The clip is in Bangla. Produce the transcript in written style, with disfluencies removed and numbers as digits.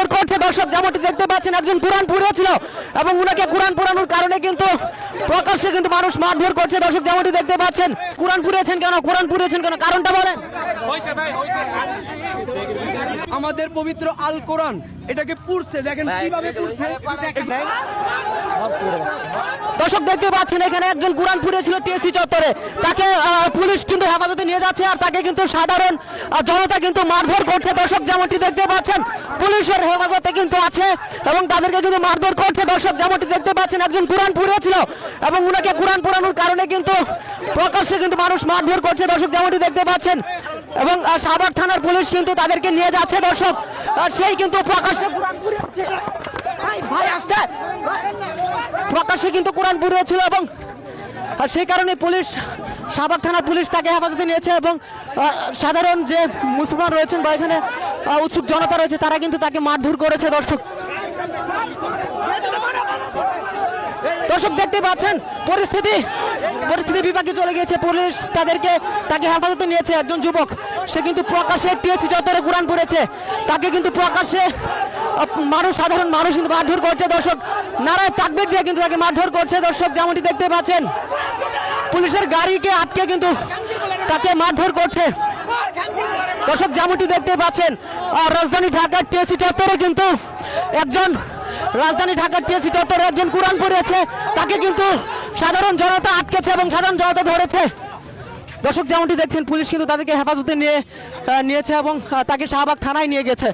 মারধর করছে দর্শক যেমনটি দেখতে পাচ্ছেন একজন কোরআন পড়েছিল এবং উনাকে কোরআন পড়ানোর কারণে কিন্তু প্রকাশ্যে কিন্তু মানুষ মারধর করছে দর্শক যেমনটি দেখতে পাচ্ছেন। কোরআন পড়েছেন কেন কারণটা বলেন। আমাদের পবিত্র আল কোরআন এটাকে পড়ছে, দেখেন কিভাবে পড়ছে। দর্শক দেখতে পাচ্ছেন এখানে একজন কোরআন পড়েছিল টিএসসি চত্বরে, তাকে পুলিশ কিন্তু হেফাজতে নিয়ে যাচ্ছে আর তাকে কিন্তু সাধারণ জনতা কিন্তু মারধর করছে দর্শক যেমনটি দেখতে পাচ্ছেন। পুলিশের হেফাজতে কিন্তু আছে এবং তাদেরকে কিন্তু মারধর করছে দর্শক যেমনটি দেখতে পাচ্ছেন। একজন কোরআন পড়েছিল এবং উনাকে কোরআন পড়ানোর কারণে কিন্তু প্রকাশ্যে কিন্তু মানুষ মারধর করছে দর্শক যেমনটি দেখতে পাচ্ছেন এবং শাহবাগ থানার পুলিশ কিন্তু তাদেরকে নিয়ে যাচ্ছে দর্শক। সেই কিন্তু প্রকাশ্যে কোরআন পড়েছে, ভাই আসতে প্রকাশ্যে কিন্তু কোরআন পড়েছিল এবং সেই কারণে পুলিশ শাহবাগ থানার পুলিশ তাকে হেফাজতে নিয়েছে এবং সাধারণ যে মুসলমান রয়েছেন বা এখানে উৎসুক জনতা রয়েছে তারা কিন্তু তাকে মারধর করেছে দর্শক। দর্শক দেখতে পাচ্ছেন পরিস্থিতি বিপাকে চলে গিয়েছে। পুলিশ তাকে হেফাজতে নিয়েছে। একজন যুবক সে কিন্তু প্রকাশ্যে টিএসসি চত্বরে কোরআন পড়েছে, তাকে কিন্তু প্রকাশ্যে সাধারণ মানুষ কিন্তু মারধর করছে দর্শক। নারায় তাকবীর দিয়ে কিন্তু তাকে মারধর করছে দর্শক যেমনটি দেখতে পাচ্ছেন। পুলিশের গাড়িকে আটকে কিন্তু তাকে মারধর করছে দর্শক যেমনটি দেখতে পাচ্ছেন। রাজধানী ঢাকার টিএসসি চত্বরে কিন্তু একজন কোরআন পড়েছে, তাকে কিন্তু সাধারণ জনতা আটকেছে এবং সাধারণ জনতা ধরেছে দর্শক যেমনটি দেখছেন। পুলিশ কিন্তু তাদেরকে হেফাজতে নিয়েছে এবং তাকে শাহবাগ থানায় নিয়ে গেছে।